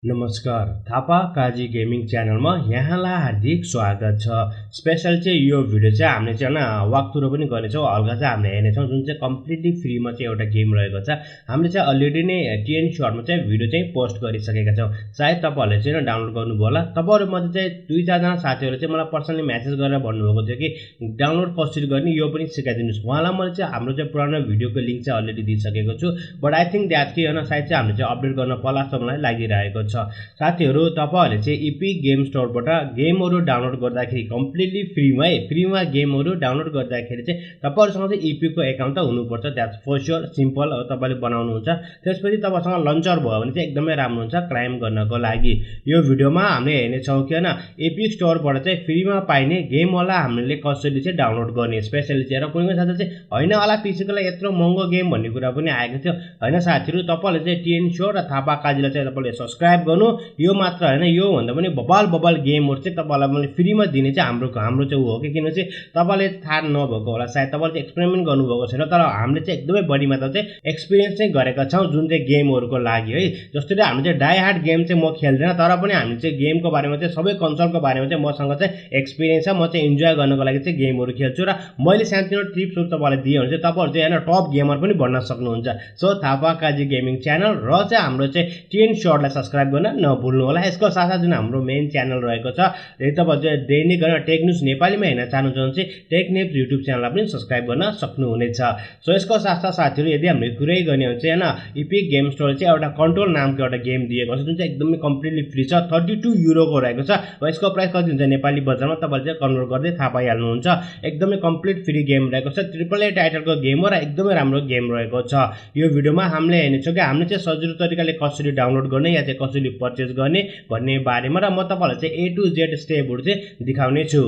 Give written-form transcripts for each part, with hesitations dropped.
नमस्कार थापा काजी गेमिङ च्यानलमा यहाँलाई हार्दिक स्वागत छ। स्पेशल चाहिँ यो भिडियो चाहिँ हामीले चाहिँ वाकथ्रु पनि गर्नेछौँ, हल्का चाहिँ हामीले हेर्नेछौँ जुन चाहिँ कम्प्लिटली फ्रीमा चाहिँ एउटा गेम रहेको छ। हामीले चाहिँ अलरेडी नै टिएन सर्टमा चाहिँ भिडियो चाहिँ पोस्ट गरिसकेका छौँ। सायद तपाईहरुले चाहिँ डाउनलोड गर्नुभयो होला। तपाईहरुमध्ये चाहिँ 2-4 जना साथीहरुले चाहिँ मलाई पर्सनली मेसेज गरेर भन्नुभएको थियो कि डाउनलोड कसरी गर्ने यो पनि सिकाइदिनुस्। उहाँलाई मैले चाहिँ हाम्रो चाहिँ पुरानो भिडियोको लिंक चाहिँ अलरेडी दिइसकेको छु, बट आई थिंक दैट कि हैन सायद चाहिँ हामीले चाहिँ अपडेट गर्न पर्ला जस्तो मलाई लागिरहेको छ। साथीहरु तपाईहरुले चाहिँ इपिक गेम स्टोरबाट गेमहरु डाउनलोड गर्दाखेरि कम्प्लिटली फ्रीमा गेमहरु डाउनलोड गर्दाखेरि चाहिँ तपाईहरुसँग चाहिँ इपिक को एकाउन्ट त हुनुपर्छ। दैट्स फर श्योर, सिम्पल हो। तपाईले बनाउनुहुन्छ त्यसपछि तपाईसँग लन्चर भयो भने चाहिँ एकदमै राम्रो हुन्छ क्लाइम गर्नको लागि। यो भिडियोमा हामीले हेर्ने छौं कि हैन इपिक स्टोरबाट चाहिँ फ्रीमा पाइने गेम वाला हामीले कसरी चाहिँ डाउनलोड गर्ने स्पेशली चाहिँ। र कुनै साथी चाहिँ हैन वाला पीसीको लागि यत्रो महँगो गेम भन्ने कुरा पनि आएको थियो। हैन साथीहरु तपाईले चाहिँ टिएन शो र थापा काजीलाई चाहिँ तपाईले सब्स्क्राइब गर्नु। यो मात्र हैन, यो भन्दा पनि बबाल गेमहरु चाहिँ तपाईलाई मैले फ्रीमा दिने चाहिँ हाम्रो चाहिँ हो कि किनकि तपाईले थाहा नभएको होला, सायद तपाईले चाहिँ एक्सपेरिमेन्ट गर्नुभएको छैन, तर हामीले चाहिँ एकदमै बढी मात्रा चाहिँ एक्सपिरियन्स चाहिँ गरेका छौं जुन चाहिँ गेमहरुको लागि है। जस्तै हामीले चाहिँ डाई हार्ड गेम चाहिँ म खेल्दैन, तर पनि हामीले चाहिँ गेमको बारेमा चाहिँ सबै कन्सोलको बारेमा चाहिँ मसँग चाहिँ एक्सपिरियन्स छ। म चाहिँ इन्जोय गर्नको लागि चाहिँ गेमहरु खेल्छु र मैले सानोतिनो टिप्सहरु तपाईलाई दिए भने चाहिँ तपाईहरु चाहिँ हैन टप गेमर पनि बन्न सक्नुहुन्छ। सो थापा काजी गेमिङ च्यानल र चाहिँ हाम्रो चाहिँ टिएन शोर्टलाई सब्स्क्राइब गर्न नभुल्नु होला। यसको साथसाथ जुन हाम्रो मेन च्यानल रहेको छ, यदि तपाईहरु चाहिँ दैनिक टेक न्यूज नेपालीमा हेर्न चाहनुहुन्छ भने चाहिँ टेक न्यूज युट्युब च्यानललाई पनि सब्स्क्राइब गर्न सक्नुहुनेछ। सो यसको साथसाथ साथीहरु यदि हामीले कुरै गर्ने हो भने चाहिँ हैन इपिक गेम स्टोर चाहिँ एउटा कन्ट्रोल नामको एउटा गेम दिएको छ जुन चाहिँ एकदमै कम्प्लिटली फ्री छ। 32 युरोको रहेको छ। र यसको प्राइस कति हुन्छ नेपाली बजारमा तपाईहरुले चाहिँ कन्भर्ट गर्दै थाहा पाइहाल्नुहुन्छ। एकदमै कम्प्लिट फ्री गेम रहेको छ। ट्रिपल ए टाइटलको गेम हो र एकदमै राम्रो गेम रहेको छ। यो भिडियोमा हामीले हेर्नेछौँ कि हामीले चाहिँ सजिलो तरिकाले कसरी डाउनलोड गर्ने या चाहिँ कसरी परचेज गर्ने भन्ने बारेमा र म तपाईहरुलाई चाहिँ ए टु जेड स्टेपहरु चाहिँ दिखाउने छु।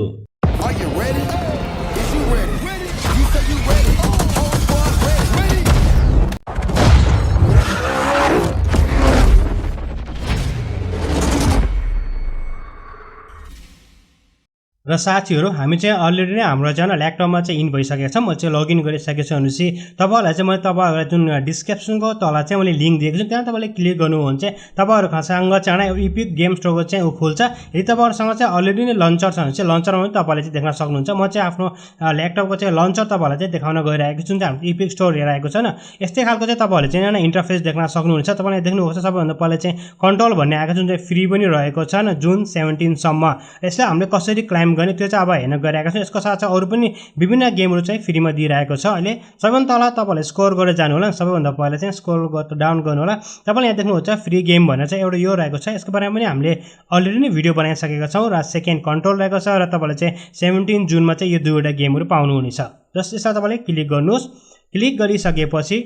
र साथीहरु हामी चाहिँ अलरेडी नै हाम्रो चाहिँ ल्यापटपमा चाहिँ इन भइसकेको छ। म चाहिँ लगइन गरिसकेको छु। भनेपछि तपाईहरुलाई चाहिँ मैले तपाईहरुलाई जुन डिस्क्रिप्सनको तल चाहिँ मैले लिंक दिएको छु, त्यहाँ तपाईले क्लिक गर्नु हो भने चाहिँ तपाईहरुसँग चाहिँ इपिक गेम स्टोरको चाहिँ खुल्छ। यदि तपाईहरुसँग चाहिँ अलरेडी नै लन्चर छ भने चाहिँ लन्चरमा पनि तपाईले चाहिँ देख्न सक्नुहुन्छ। म चाहिँ आफ्नो ल्यापटपको चाहिँ लन्चर तपाईहरुलाई चाहिँ देखाउन गइरहेको छु। जुन चाहिँ हाम्रो इपिक स्टोर हेरिरहेको छ न, यस्तै खालको चाहिँ तपाईहरुले चाहिँ हैन इन्टरफेस देख्न सक्नुहुन्छ। तपाईले देख्नुहुन्छ सबैभन्दा पहिला चाहिँ कन्ट्रोल भन्ने आएको जुन चाहिँ फ्री पनि रहेको छ न जुन 17 सम्म। यसलाई हामीले कसरी क्लाइम गर्ने त्यो चाहिँ अब हेर्न गइरहेको छ। यसको साथ अरु पनि विभिन्न गेमहरु चाहिँ फ्रीमा दिइरहेको छ। अहिले सबैभन्दा तल तपाईले स्कोर गरेर जानु होला। सबैभन्दा पहिला चाहिँ स्कोर गरेर डाउन गर्नु होला। तपाईले यहाँ देख्नुहुन्छ फ्री गेम भनेर चाहिँ एउटा यो रहेको छ। यसको बारेमा पनि हामीले अलरेडी नै भिडियो बनाइसकेका छौं र सेकेन्ड कन्ट्रोल रहेको छ र तपाईले चाहिँ 17 जुनमा चाहिँ यो दुईवटा गेमहरु पाउनु हुनेछ। जस्ट यसलाई तपाईले क्लिक गर्नुस्। क्लिक गरिसकेपछि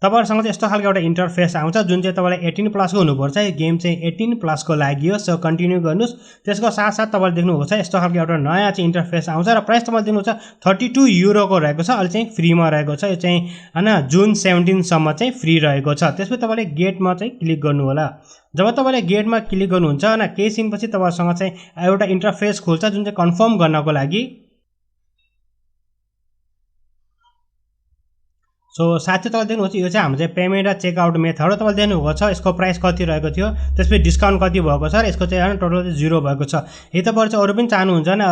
तपाईहरुसँग चाहिँ यस्तो खालको एउटा इन्टरफेस आउँछ जुन चाहिँ तपाईलाई 18 प्लस को हुनुपर्छ। यो गेम चाहिँ 18 प्लस को लागि हो। सो कन्टिन्यू गर्नुस्। त्यसको साथसाथ तपाईले देख्नुहुन्छ यस्तो खालको एउटा नयाँ चाहिँ इन्टरफेस आउँछ र प्राइस तपाईले देख्नुहुन्छ 32 युरोको रहेको छ। अहिले चाहिँ फ्रीमा रहेको छ। यो चाहिँ हैन जुन 17 सम्म चाहिँ फ्री रहेको छ। त्यसपछि तपाईले गेटमा चाहिँ क्लिक गर्नु होला। जब तपाईले गेटमा क्लिक गर्नुहुन्छ हैन केही छिनपछि तपाईसँग चाहिँ एउटा इन्टरफेस खुल्छ जुन चाहिँ कन्फर्म गर्नको लागि। सो साथै तपाईले देख्नुहुन्छ यो चाहिँ हाम्रो चाहिँ पेमेन्ट र चेकआउट मेथड हो। तपाईले देख्नुभएको छ यसको प्राइस कति रहेको थियो, त्यसपछि डिस्काउन्ट कति भएको छ र यसको चाहिँ टोटल 0 भएको छ। यदि तपाईहरु चाहिँ अरु पनि चाहनुहुन्छ न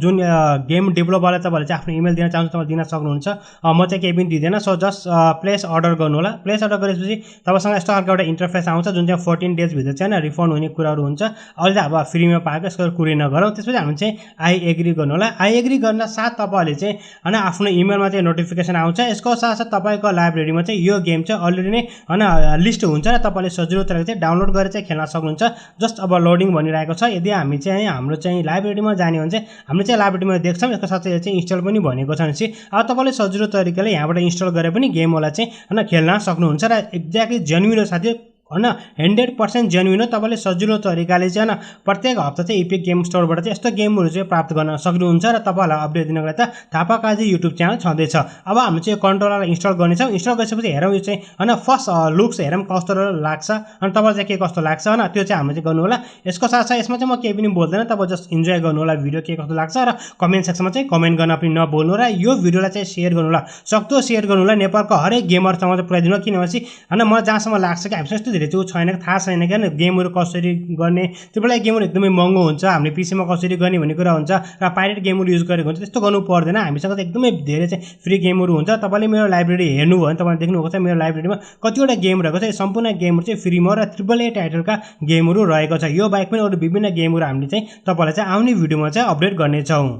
जुन गेम डेभलपरले तपाईहरुले चाहिँ आफ्नो इमेल दिन चाहनुहुन्छ तपाईले दिन सक्नुहुन्छ। म चाहिँ केही पनि दिदैन। सो जस्ट प्लेस अर्डर गर्नु होला। प्लेस अर्डर गरेपछि तपाईसँग यस्तो खालको एउटा इन्टरफेस आउँछ जुन चाहिँ 14 डेज भित्र चाहिँ रिफन्ड हुने कुराहरु हुन्छ। अहिले अब फ्रीमा पाएको यसको कुरै नगरौँ। त्यसपछि हामी चाहिँ आई एग्री गर्नु होला। आई एग्री गर्न साथ तपाईहरुले चाहिँ हैन आफ्नो इमेलमा चाहिँ नोटिफिकेसन आउँछ। यसको साथ तपाईको लाइब्रेरीमा चाहिँ यो गेम चाहिँ अलरेडी नै हैन लिस्ट हुन्छ र तपाईले सजिलो तरिकाले चाहिँ डाउनलोड गरेर चाहिँ खेल्न सक्नुहुन्छ। जस्ट अब लोडिङ भनिरहेको छ। यदि हामी चाहिँ हाम्रो चाहिँ लाइब्रेरीमा जाने हो भने चाहिँ हामीले चाहिँ लाइब्रेरीमा देख्छौं। यसको साथै चाहिँ इन्स्टल पनि भनेको छ भनेपछि अब तपाईले सजिलो तरिकाले यहाँबाट इन्स्टल गरे पनि गेम होला चाहिँ हैन खेल्न सक्नुहुन्छ र एक्ज्याक्टली जेन्युइन साथै हैन 100% जेन्युइन हो। तपाईले सजिलो तरिकाले चाहिँ हैन प्रत्येक हप्ता चाहिँ इपिक गेम स्टोरबाट चाहिँ यस्तो गेमहरु चाहिँ प्राप्त गर्न सक्नुहुन्छ र तपाईलाई अपडेट दिनको लागि त थापा काजी युट्युब च्यानल छँदैछ। अब हामी चाहिँ कन्ट्रोलरलाई इन्स्टल गर्नेछौं। इन्स्टल गरेपछि हेरौँ यो चाहिँ हैन फर्स्ट लुक्स हेरौँ कस्तो लाग्छ अनि तपाईलाई चाहिँ के कस्तो लाग्छ हैन त्यो चाहिँ हामीले चाहिँ गर्नु होला। यसको साथसाथ यसमा चाहिँ म केही पनि बोल्दैन। तपाई जस्ट इन्जोय गर्नु होला भिडियो के कस्तो लाग्छ र कमेन्ट सेक्सनमा चाहिँ कमेन्ट गर्न पनि नभुल्नु र यो भिडियोलाई चाहिँ शेयर गर्नु होला। सक्दो शेयर गर्नु होला। नेपालको हरेक गेमरसँग चाहिँ पुर्याइदिनु किनभने हैन म जहाँसम्म लाग्छ कि हामी धेरै चाहिँ छैन, थाहा छैन क्या गेमहरू कसरी गर्ने। त्यो बेला गेमहरू एकदमै महँगो हुन्छ, हामीले पीसीमा कसरी गर्ने भन्ने कुरा हुन्छ र पाइरेट गेमहरू युज गरेको हुन्छ। त्यस्तो गर्नु पर्दैन, हामीसँग त एकदमै धेरै चाहिँ फ्री गेमहरू हुन्छ। तपाईँले मेरो लाइब्रेरी हेर्नुभयो भने तपाईँले देख्नुभएको छ मेरो लाइब्रेरीमा कतिवटा गेम रहेको छ। यो सम्पूर्ण गेमहरू चाहिँ फ्रीमा र AAA टाइटलका गेमहरू रहेको छ। यो बाहेक पनि अरू विभिन्न गेमहरू हामीले चाहिँ तपाईँलाई चाहिँ आउने भिडियोमा चाहिँ अपडेट गर्नेछौँ।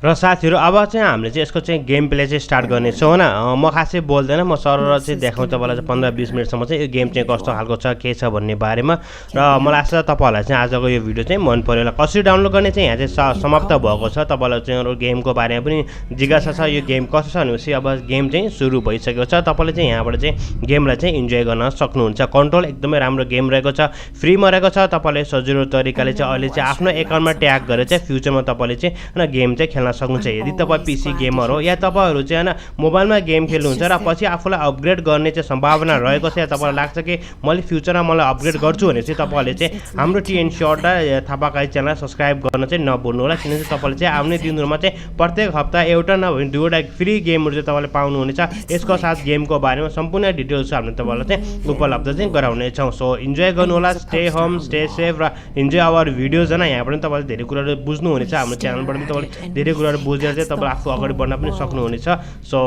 र साथीहरू अब चाहिँ हामीले चाहिँ यसको चाहिँ गेम प्ले चाहिँ स्टार्ट गर्नेछौँ होइन। म खासै बोल्दैन, म सरर चाहिँ देखाउँछु तपाईँलाई चाहिँ 15-20 मिनटसम्म चाहिँ यो गेम चाहिँ कस्तो खालको छ के छ भन्ने बारेमा। र मलाई लाग्छ तपाईँहरूलाई चाहिँ आजको यो भिडियो चाहिँ मन पऱ्यो होला। कसरी डाउनलोड गर्ने चाहिँ यहाँ चाहिँ समाप्त भएको छ। तपाईँलाई चाहिँ अरू गेमको बारेमा पनि जिज्ञासा छ यो गेम कस्तो छ भनेपछि अब गेम चाहिँ सुरु भइसकेको छ। तपाईँले चाहिँ यहाँबाट चाहिँ गेमलाई चाहिँ इन्जोय गर्न सक्नुहुन्छ। कन्ट्रोल एकदमै राम्रो गेम रहेको छ, फ्रीमा रहेको छ। तपाईँले सजिलो तरिकाले चाहिँ अहिले चाहिँ आफ्नो एकाउन्टमा ट्याग गरेर चाहिँ फ्युचरमा तपाईँले चाहिँ होइन गेम चाहिँ खेल्न सक्नुहुन्छ। यदि तपाईँ पीसी गेमर हो या तपाईँहरू चाहिँ होइन मोबाइलमा गेम खेल्नुहुन्छ र पछि आफूलाई अपग्रेड गर्ने चाहिँ सम्भावना रहेको छ या तपाईँलाई लाग्छ कि मैले फ्युचरमा मलाई अपग्रेड गर्छु भने चाहिँ तपाईँले चाहिँ हाम्रो टिएन सर्ट र थापा काजी च्यानललाई सब्सक्राइब गर्न चाहिँ नभुल्नु होला। किनकि तपाईँले चाहिँ आउने दिनहरूमा चाहिँ प्रत्येक हप्ता एउटा नभए दुईवटा फ्री गेमहरू चाहिँ तपाईँले पाउनुहुनेछ। यसको साथ गेमको बारेमा सम्पूर्ण डिटेल्स हामीले तपाईँलाई चाहिँ उपलब्ध चाहिँ गराउनेछौँ। सो इन्जोय गर्नु होला, स्टे होम, स्टे सेफ र इन्जोय आवर भिडियोज होइन। यहाँ पनि तपाईँले धेरै कुराहरू बुझ्नुहुनेछ, हाम्रो च्यानलबाट पनि तपाईँले धेरै कुराहरू बुझेर चाहिँ तपाईँ आफू अगाडि बढ्न पनि सक्नुहुनेछ। So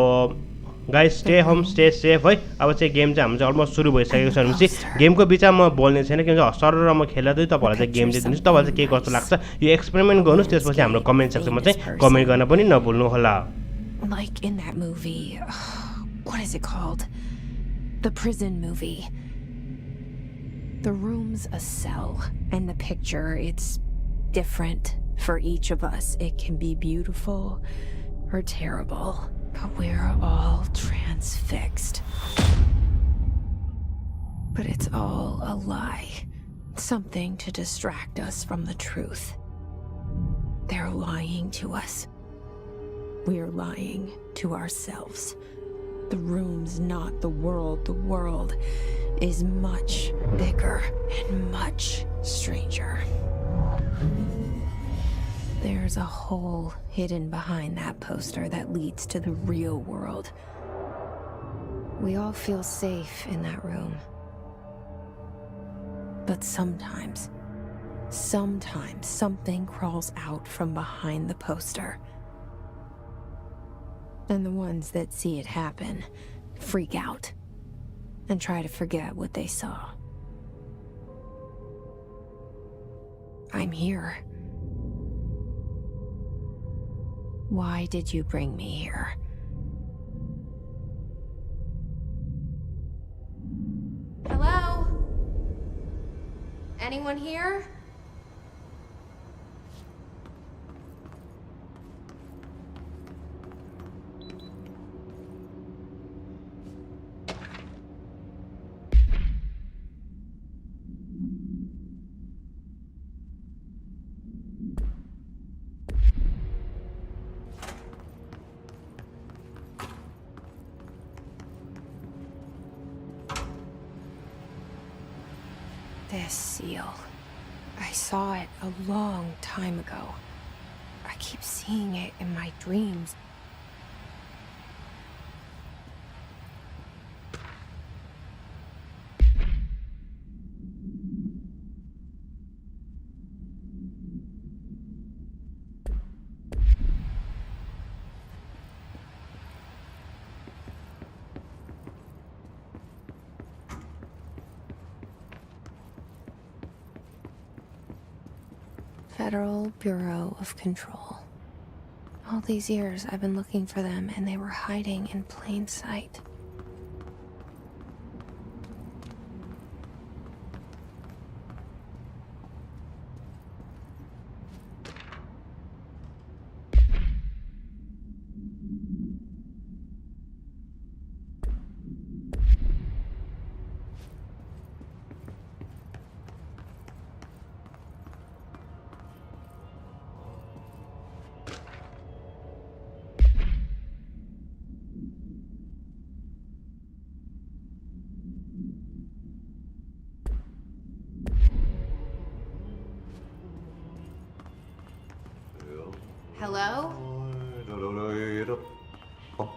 guys stay home, stay safe है। अब चाहिँ गेम चाहिँ हाम्रो चाहिँ अलमोस्ट सुरु भइसकेको छ भनेपछि गेमको बिचमा म बोल्ने छैन, किनकि सर र म खेल्दा चाहिँ तपाईँहरूलाई चाहिँ गेम चाहिँ दिनुहोस्। तपाईँलाई चाहिँ के कस्तो लाग्छ यो एक्सपेरिमेन्ट गर्नुहोस्, त्यसपछि हाम्रो कमेन्ट सेक्सनमा चाहिँ कमेन्ट गर्न पनि नभुल्नु होला। Like in that movie, what is it called? The prison movie. The room's a cell, and the picture, it's different for each of us. It can be beautiful or terrible, but we're all transfixed. But it's all a lie, something to distract us from the truth. They're lying to us. We're lying to ourselves. The room's not the world. The world is much bigger and much stranger. There's a hole hidden behind that poster that leads to the real world. We all feel safe in that room. But sometimes something crawls out from behind the poster. And the ones that see it happen freak out and try to forget what they saw. I'm here. Why did you bring me here? Hello? Anyone here? This seal. I saw it a long time ago. I keep seeing it in my dreams. Federal Bureau of Control. All these years I've been looking for them and they were hiding in plain sight. Hello?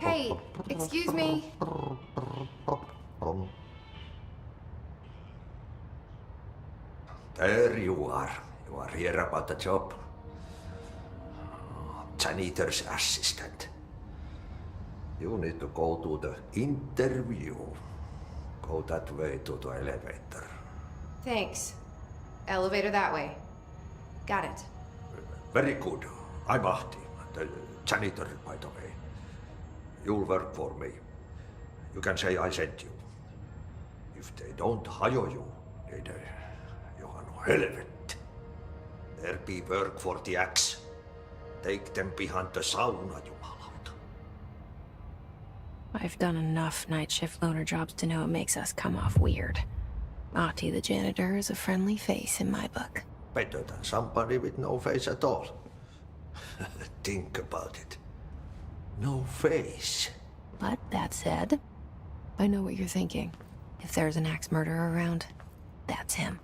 Hey, excuse me. There you are. You are here about the job. Janitor's assistant. You need to go to the interview. Go that way to the elevator. Thanks. Elevator that way. Got it. Very good. I'm Ahti, the janitor, by the way. You'll work for me. You can say I sent you. If they don't hire you, then you are no helvet. There be work for the axe. Take them behind the sauna, jumalauta. I've done enough night shift loner jobs to know it makes us come off weird. Ahti the janitor is a friendly face in my book. Better than somebody with no face at all. Think about it. No face. But that said, I know what you're thinking. If there's an axe murderer around, that's him.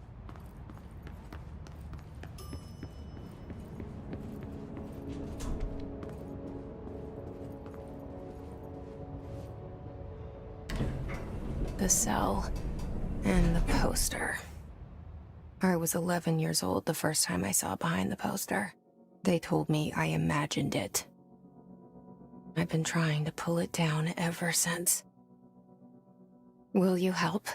The cell and the poster. I was 11 years old the first time I saw behind the poster. They told me I imagined it. I've been trying to pull it down ever since. Will you help?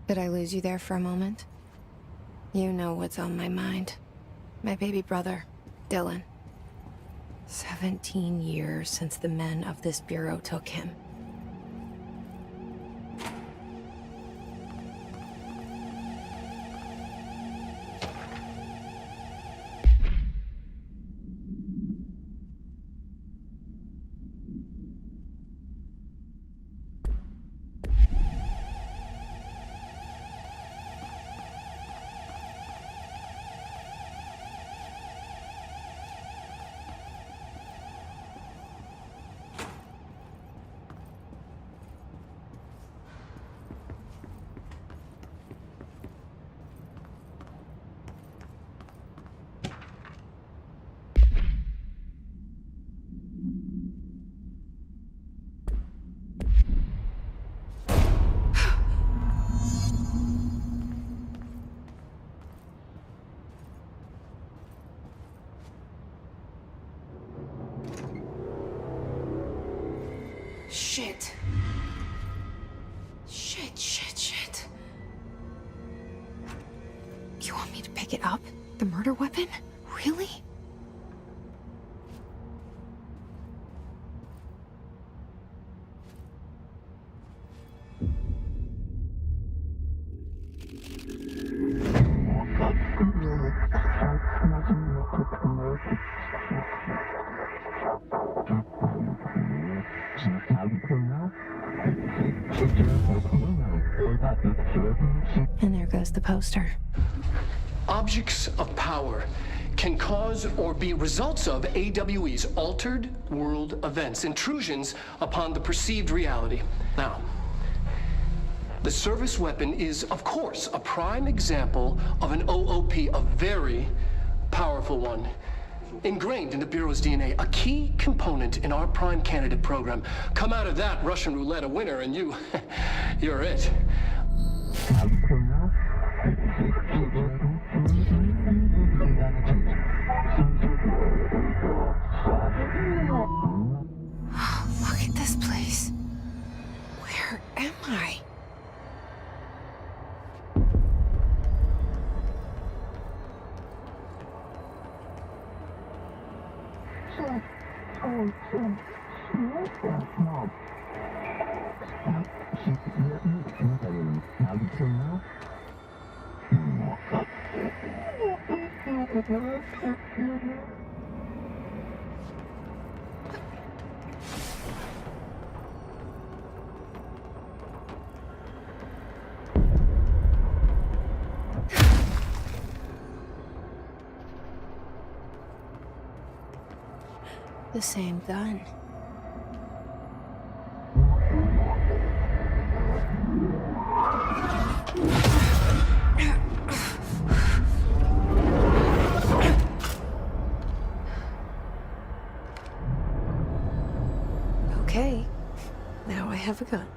Did I lose you there for a moment? You know what's on my mind. My baby brother, Dylan. 17 years since the men of this bureau took him. Shit. Shit. You want me to pick it up? The murder weapon? Really? And there goes the poster. Objects of power can cause or be results of AWE's altered world events, intrusions upon the perceived reality. Now, the service weapon is, of course, a prime example of an OOP, a very powerful one. Ingrained in the Bureau's DNA, a key component in our prime candidate program. Come out of that Russian roulette a winner and you're it. Look at this place. Where am I? The same gun. Okay, now I have a gun.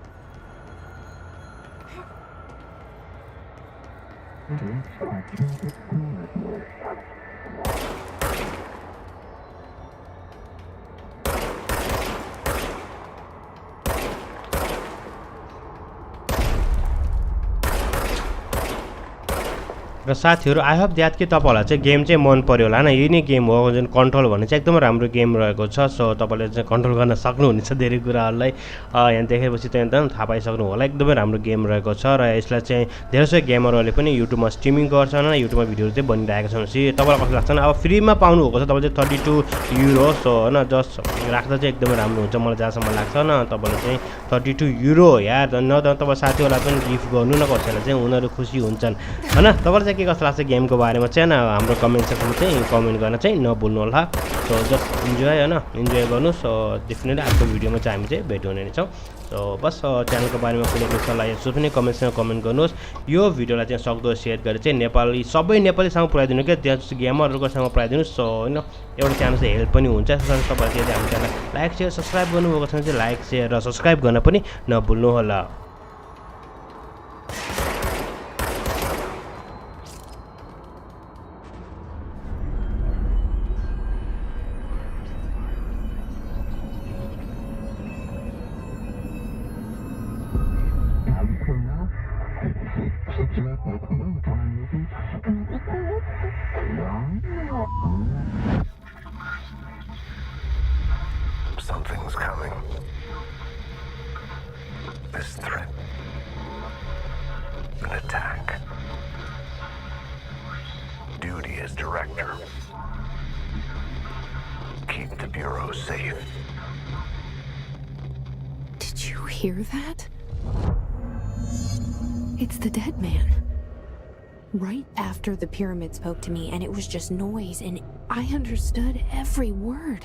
र साथीहरू I hope that कि तपाईँहरूलाई चाहिँ game चाहिँ मन पऱ्यो होला होइन यही नै गेम हो जुन कन्ट्रोल भन्ने चाहिँ एकदमै राम्रो गेम रहेको छ सो तपाईँले चाहिँ कन्ट्रोल गर्न सक्नुहुनेछ धेरै कुराहरूलाई यहाँ देखेपछि चाहिँ एकदम थाहा पाइसक्नु होला एकदमै राम्रो गेम रहेको छ र यसलाई चाहिँ धेरैसो गेमरहरूले पनि युट्युबमा स्ट्रिमिङ गर्छन् होइन युट्युबमा भिडियोहरू चाहिँ बनिरहेको छन् भनेपछि तपाईँलाई कस्तो लाग्छ भने अब फ्रीमा पाउनुभएको छ तपाईँ चाहिँ 32 युरो सो होइन जस्ट राख्दा चाहिँ एकदमै राम्रो हुन्छ मलाई जहाँसम्म लाग्छ न तपाईँले चाहिँ 32 युरो यार न त तपाईँ साथीहरूलाई पनि गिफ्ट गर्नु न कसैलाई चाहिँ उनीहरू खुसी हुन्छन् होइन तपाईँलाई के कस्तो लाग्छ गेमको बारेमा चाहिँ हाम्रो कमेन्ट सेक्सनमा चाहिँ कमेन्ट गर्न चाहिँ नभुल्नु होला सो जस्ट इन्जोय होइन इन्जोय गर्नु सो डेफिनेटली अर्को भिडियोमा चाहिँ हामी चाहिँ भेट हुने छौँ सो बस च्यानलको बारेमा कुनै कुनै सल्लाह यसो पनि कमेन्टसँग कमेन्ट गर्नुहोस् यो भिडियोलाई चाहिँ सक्दो सेयर गरेर चाहिँ नेपाली सबै नेपालीसँग पुऱ्याइदिनु क्या त्यहाँ जस्तो गेमरहरूकोसँग पुऱ्याइदिनुहोस् सो होइन एउटा च्यानल चाहिँ हेल्प पनि हुन्छ तपाईँले चाहिँ हाम्रो च्यानल लाइक सेयर सब्सक्राइब गर्नुभएको छ भने चाहिँ लाइक सेयर र सब्सक्राइब गर्न पनि नभुल्नु होला Something's coming. This threat. An attack. Duty as director. Keep the Bureau safe. Did you hear that? It's the dead man. Right after the pyramid spoke to me, and it was just noise, and I understood every word.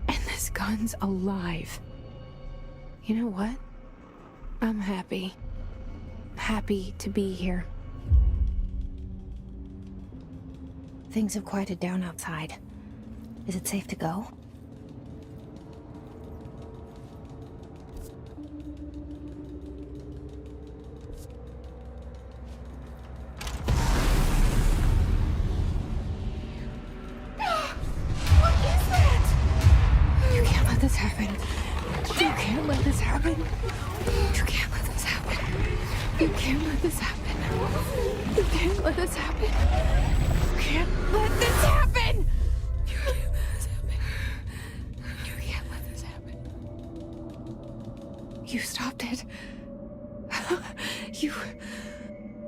And this gun's alive. You know what? I'm happy. Happy to be here. Things have quieted down outside. Is it safe to go? This happen. You can't let this happen. You can't let this happen. You can't let this happen. You can't let this happen. You can't let this happen. You can't let this happen. You can't let this happen. You stopped it. You.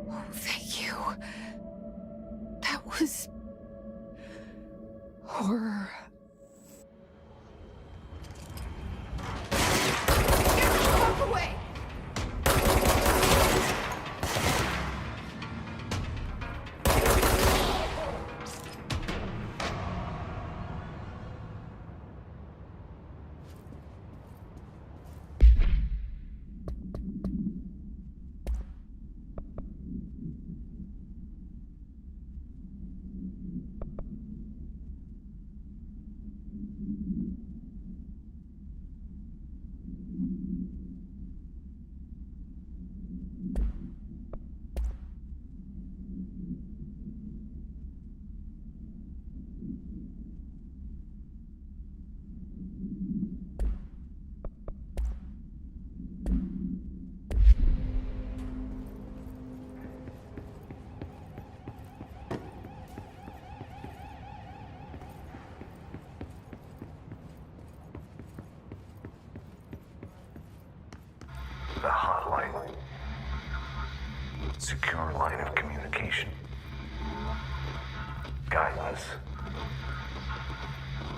Oh, thank you. That was horror. The hotline. Secure line of communication. Guidance.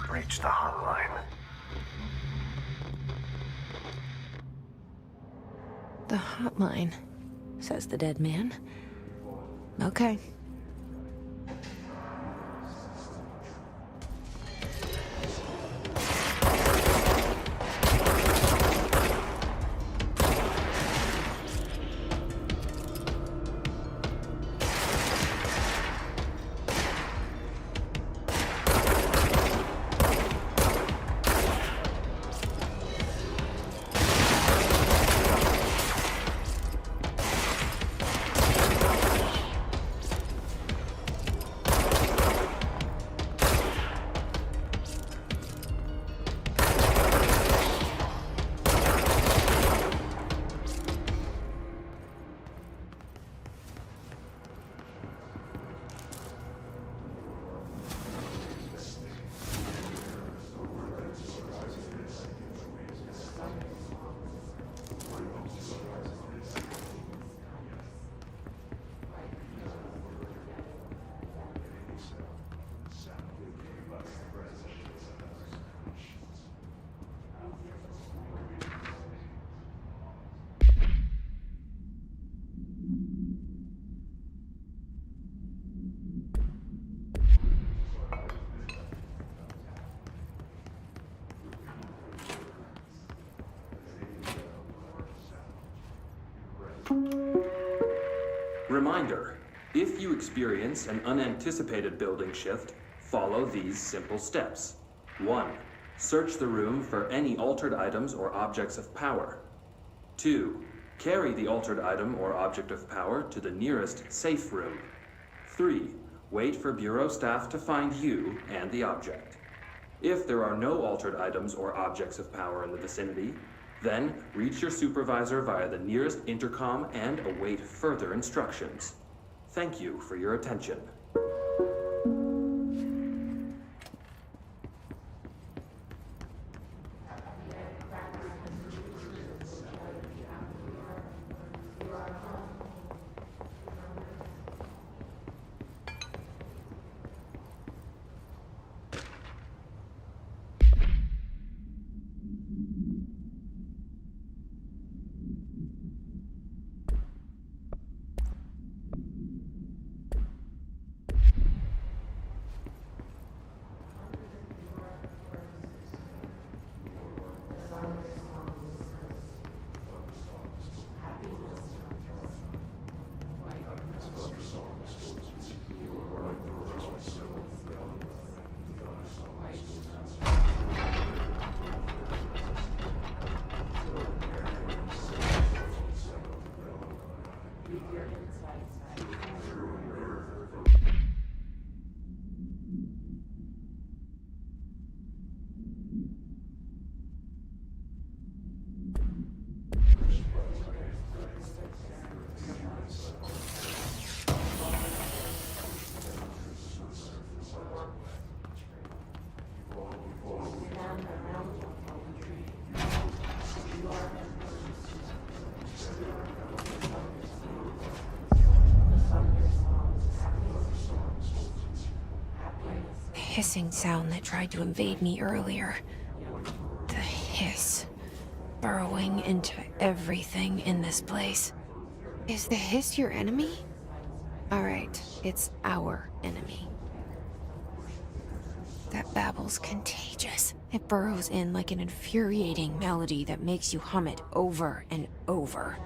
Reach the hotline. The hotline, says the dead man. Okay. Reminder, if you experience an unanticipated building shift, follow these simple steps. 1. Search the room for any altered items or objects of power. 2. Carry the altered item or object of power to the nearest safe room. 3. Wait for Bureau staff to find you and the object. If there are no altered items or objects of power in the vicinity, then reach your supervisor via the nearest intercom and await further instructions. Thank you for your attention. Hissing sound that tried to invade me earlier. The hiss. Burrowing into everything in this place. Is the hiss your enemy? Alright, it's our enemy. That babble's contagious. It burrows in like an infuriating melody that makes you hum it over and over.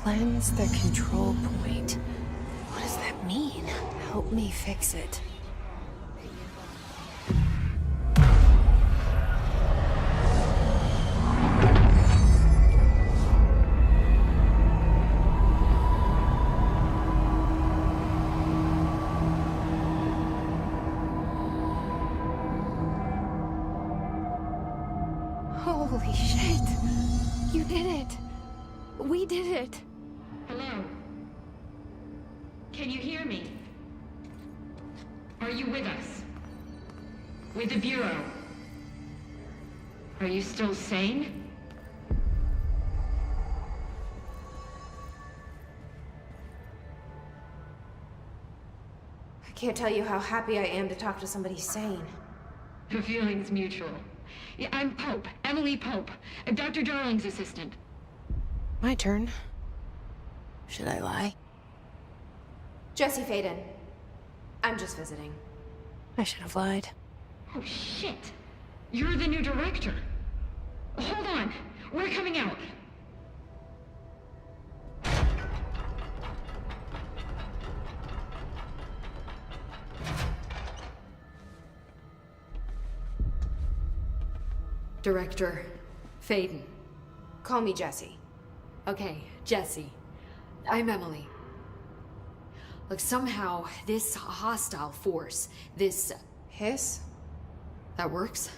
Cleanse the control point. What does that mean? Help me fix it. Holy shit! You did it! We did it! Hello? Can you hear me? Are you with us? With the Bureau? Are you still sane? I can't tell you how happy I am to talk to somebody sane. The feeling's mutual. Yeah, I'm Pope, Emily Pope, Dr. Darling's assistant. My turn. Should I lie? Jesse Faden. I'm just visiting. I should have lied. Oh, shit. You're the new director. Hold on. We're coming out. Director Faden. Call me Jesse. Okay, Jesse. I'm Emily. Look, somehow this hostile force, this Hiss? that works.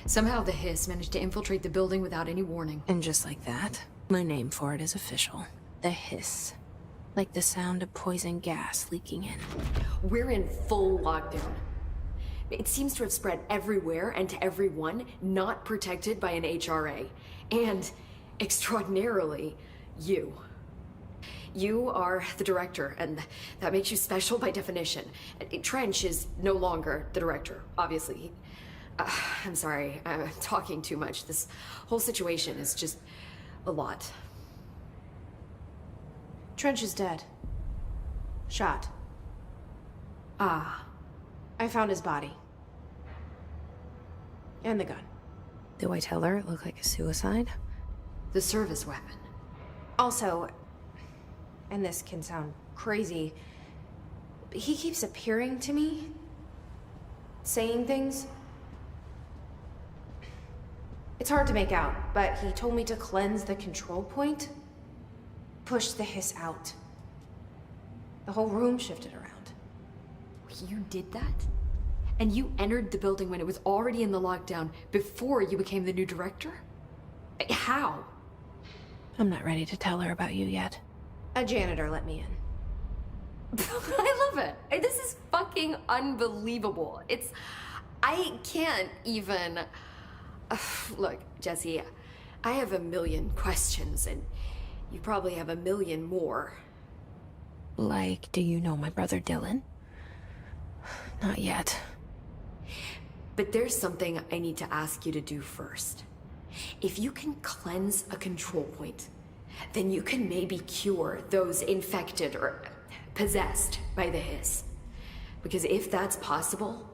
Somehow the hiss managed to infiltrate the building without any warning. And just like that, my name for it is official. The hiss. Like the sound of poison gas leaking in. We're in full lockdown. It seems to have spread everywhere and to everyone not protected by an HRA. And, extraordinarily, you. You are the director, and that makes you special by definition. Trench is no longer the director, obviously. I'm sorry, I'm talking too much. This whole situation is just a lot. Trench is dead. Shot. Ah. I found his body. And the gun. Do I tell her it looked like a suicide? The service weapon. Also, and this can sound crazy, but he keeps appearing to me. Saying things. It's hard to make out, but he told me to cleanse the control point. Push the hiss out. The whole room shifted around. You did that? And you entered the building when it was already in the lockdown before you became the new director? How? I'm not ready to tell her about you yet. A janitor let me in. I love it. This is fucking unbelievable. I can't even... Look, Jesse, I have a million questions, and you probably have a million more. Like, do you know my brother Dylan? Not yet. But there's something I need to ask you to do first. If you can cleanse a control point, then you can maybe cure those infected or possessed by the hiss. Because if that's possible,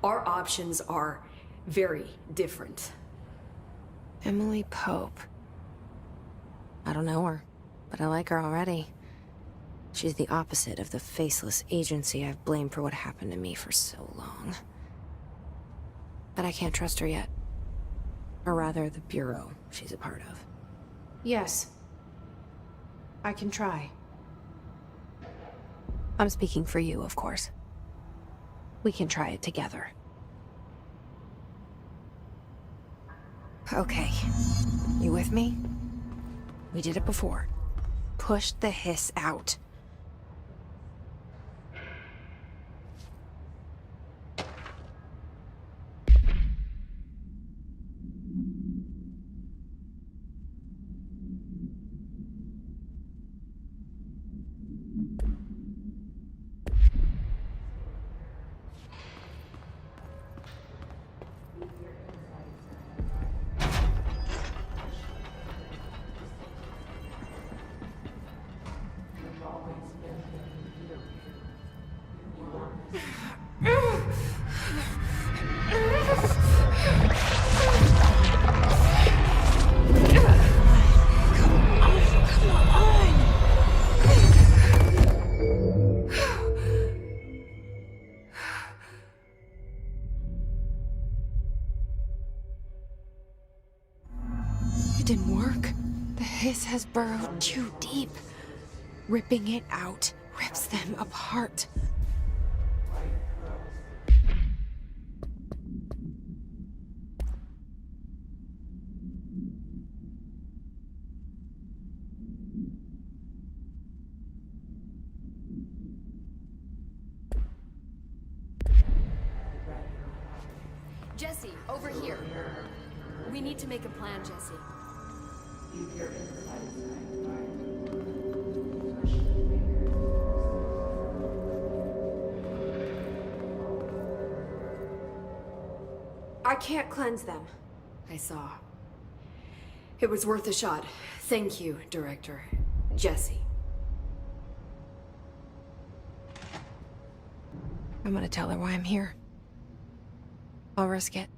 our options are very different. Emily Pope. I don't know her, but I like her already. She's the opposite of the faceless agency I've blamed for what happened to me for so long. But I can't trust her yet. Or rather, the Bureau she's a part of. Yes. I can try. I'm speaking for you, of course. We can try it together. Okay. You with me? We did it before. Push the hiss out. didn't work. The hiss has burrowed too deep. Ripping it out rips them apart. Jesse, over here. We need to make a plan, Jesse. I can't cleanse them. I saw. It was worth a shot. Thank you, Director. Jesse. I'm gonna tell her why I'm here. I'll risk it.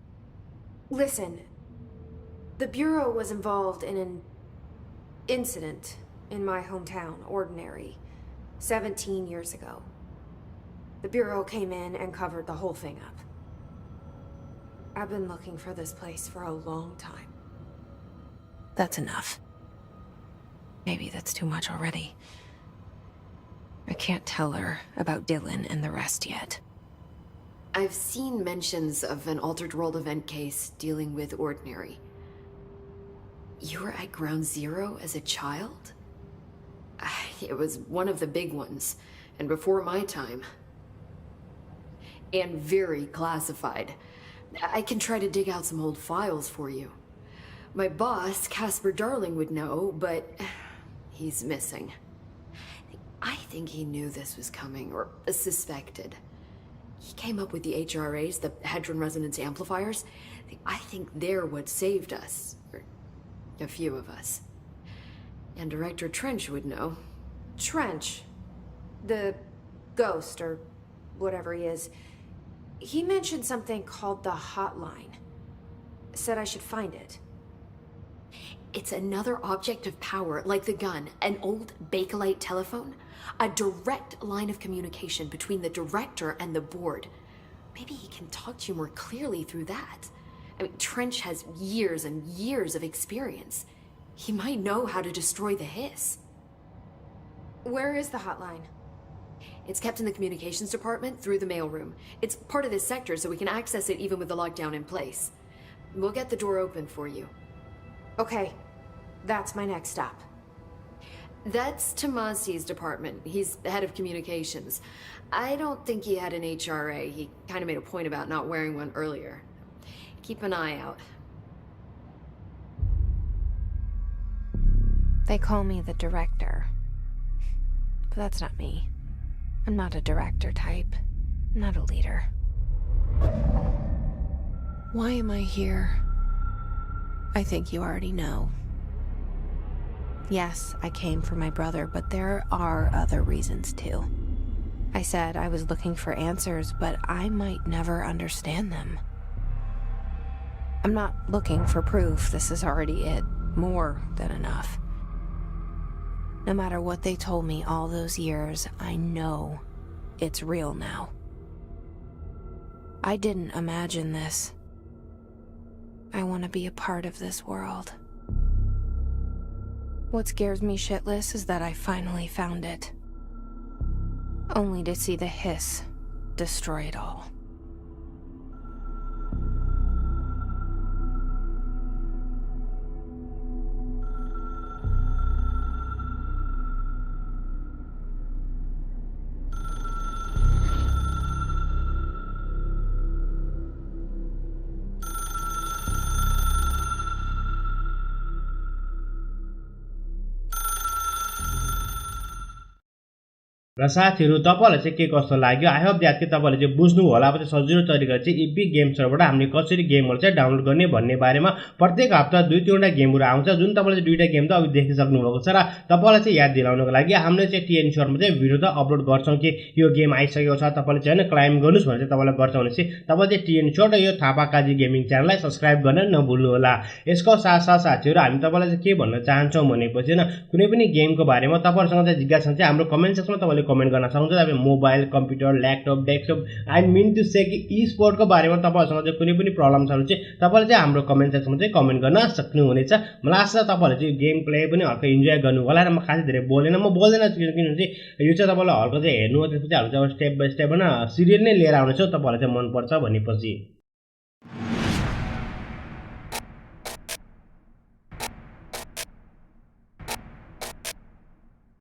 Listen, the Bureau was involved in an incident in my hometown, Ordinary, 17 years ago. The Bureau came in and covered the whole thing up. I've been looking for this place for a long time. That's enough. Maybe that's too much already. I can't tell her about Dylan and the rest yet. I've seen mentions of an Altered World event case dealing with Ordinary. You were at Ground Zero as a child? It was one of the big ones, and before my time. And very classified. I can try to dig out some old files for you. My boss, Casper Darling, would know, but he's missing. I think he knew this was coming, or suspected. He came up with the HRAs, the Hadron Resonance Amplifiers. I think they're what saved us. Or a few of us. And Director Trench would know. Trench, the ghost, or whatever he is, he mentioned something called the Hotline. Said I should find it. It's another object of power, like the gun, an old Bakelite telephone. A direct line of communication between the director and the board. Maybe he can talk to you more clearly through that. I mean, Trench has years and years of experience. He might know how to destroy the hiss. Where is the hotline? It's kept in the communications department through the mailroom. It's part of this sector, so we can access it even with the lockdown in place. We'll get the door open for you. Okay, that's my next stop. That's Tomasi's department. He's the head of communications. I don't think he had an HRA. He kind of made a point about not wearing one earlier. Keep an eye out. They call me the director. But that's not me. I'm not a director type. I'm not a leader. Why am I here? I think you already know. Yes, I came for my brother, but there are other reasons too. I said I was looking for answers, but I might never understand them. I'm not looking for proof. This is already it. More than enough. No matter what they told me all those years, I know it's real now. I didn't imagine this. I want to be a part of this world. What scares me shitless is that I finally found it. Only to see the hiss destroy it all. र साथीहरू तपाईहरुलाई चाहिँ के कस्तो लाग्यो I hope that के तपाईहरुले चाहिँ बुझ्नु होला अब चाहिँ सजिलो तरिका चाहिँ इपिक गेम्सहरुबाट हामीले कसरी गेमहरु चाहिँ डाउनलोड गर्ने भन्ने बारेमा प्रत्येक हप्ता 2-3 वटा गेमहरु आउँछ जुन तपाईले चाहिँ दुईटा गेम त अघि देखिसक्नु भएको छ र तपाईलाई चाहिँ याद दिलाउनको लागि हामीले चाहिँ टिएन शर्टमा चाहिँ भिडियो त अपलोड गर्छौं कि यो गेम आइसकेको छ तपाईले चाहिँ हैन क्लाइम गर्नुस् भनेर चाहिँ तपाईलाई गर्छ भने चाहिँ तपाईले चाहिँ टिएन शर्ट र यो थापा काजी गेमिङ च्यानललाई सब्स्क्राइब गर्न नभुल्नु होला यसको साथसाथ साथीहरु हामी तपाईलाई चाहिँ के भन्न चाहन्छौं भनेपछि हैन कुनै पनि गेमको बारेमा तपाईहरुसँग चाहिँ जिज्ञासा छ हाम्रो कमेन्ट सेक्सनमा तपाईले कमेन्ट गर्न सक्नुहुन्छ। तपाईँ mobile, computer, laptop, desktop, I mean to से कि ई स्पोर्टको बारेमा तपाईँहरूसँग चाहिँ कुनै पनि प्रब्लम छ भने चाहिँ तपाईँले चाहिँ हाम्रो कमेन्ट सेक्सनमा चाहिँ कमेन्ट गर्न सक्नुहुनेछ। मलाई आशा छ तपाईँहरूले चाहिँ गेम प्ले पनि हल्का इन्जोय गर्नु होला र म खासै धेरै बोलेन, म बोल्दैन किनभने चाहिँ यो चाहिँ तपाईँलाई हल्का चाहिँ हेर्नु त्यसपछि हामी चाहिँ स्टेप बाई स्टेप होइन सिरियल नै लिएर आउनेछौँ, तपाईँहरूलाई चाहिँ मनपर्छ भनेपछि।